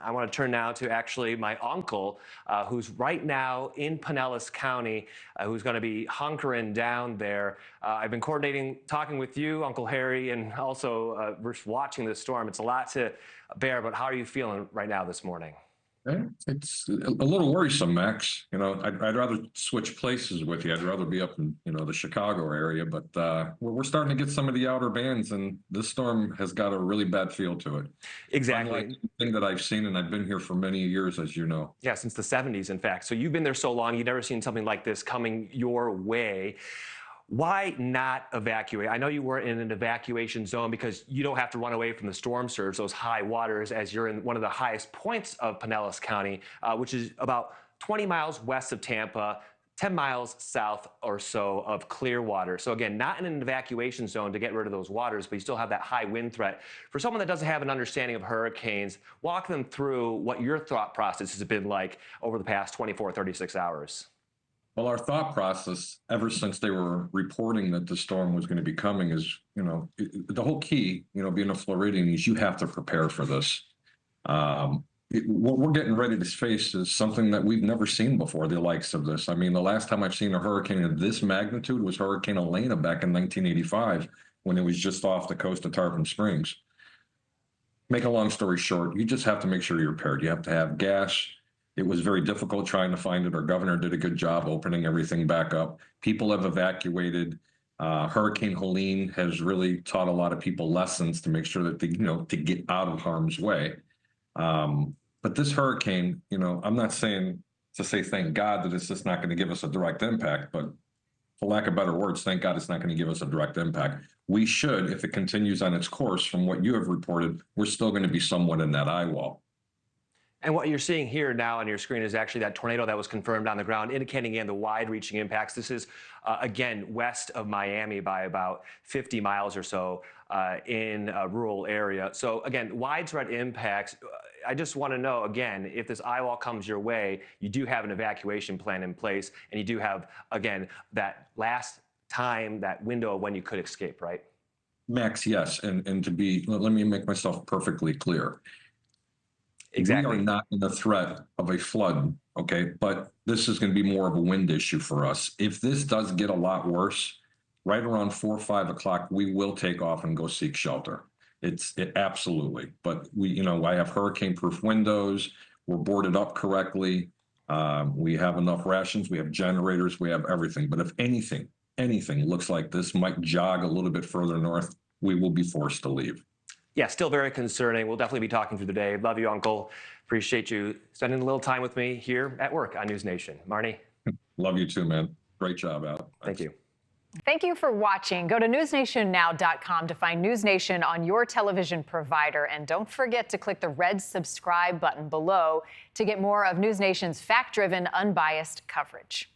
I want to turn now to actually my uncle, who's right now in Pinellas County, who's going to be hunkering down there. I've been coordinating, talking with you, Uncle Harry, and also watching this storm. It's a lot to bear, but how are you feeling right now this morning? It's a little worrisome, Max. I'd rather switch places with you. I'd rather be up in, the Chicago area, but we're starting to get some of the outer bands, and this storm has got a really bad feel to it. Exactly. Unlike anything that I've seen, and I've been here for many years, as you know. Yeah, since the 70s, in fact. So you've been there so long, you've never seen something like this coming your way. Why not evacuate? I know you weren't in an evacuation zone because you don't have to run away from the storm surge, those high waters, as you're in one of the highest points of Pinellas County, which is about 20 miles west of Tampa, 10 miles south or so of Clearwater. So again, not in an evacuation zone to get rid of those waters, but you still have that high wind threat. For someone that doesn't have an understanding of hurricanes, walk them through what your thought process has been like over the past 24, 36 hours. Well, our thought process, ever since they were reporting that the storm was going to be coming, is, the whole key, being a Floridian, is you have to prepare for this. What we're getting ready to face is something that we've never seen before, the likes of this. I mean, the last time I've seen a hurricane of this magnitude was Hurricane Elena back in 1985, when it was just off the coast of Tarpon Springs. Make a long story short, you just have to make sure you're prepared. You have to have gas. It was very difficult trying to find it. Our governor did a good job opening everything back up. People have evacuated. Hurricane Helene has really taught a lot of people lessons to make sure that they, to get out of harm's way. But this hurricane, I'm not saying to say thank God that it's just not going to give us a direct impact, but for lack of better words, thank God it's not going to give us a direct impact. We should, if it continues on its course, from what you have reported, we're still going to be somewhat in that eye wall. And what you're seeing here now on your screen is actually that tornado that was confirmed on the ground, indicating again the wide-reaching impacts. This is, again, west of Miami by about 50 miles or so in a rural area. So, again, widespread impacts. I just want to know, again, if this eye wall comes your way, you do have an evacuation plan in place, and you do have, again, that last time, that window of when you could escape, right? Max, yes. And let me make myself perfectly clear. Exactly. We are not in the threat of a flood, okay? But this is going to be more of a wind issue for us. If this does get a lot worse, right around 4 or 5 o'clock, we will take off and go seek shelter. Absolutely. But I have hurricane-proof windows. We're boarded up correctly. We have enough rations. We have generators. We have everything. But if anything looks like this might jog a little bit further north, we will be forced to leave. Yeah, still very concerning. We'll definitely be talking through the day. Love you, Uncle. Appreciate you spending a little time with me here at work on NewsNation. Marni? Love you too, man. Great job, Al. Thank you. Thank you for watching. Go to newsnationnow.com to find NewsNation on your television provider. And don't forget to click the red subscribe button below to get more of NewsNation's fact-driven, unbiased coverage.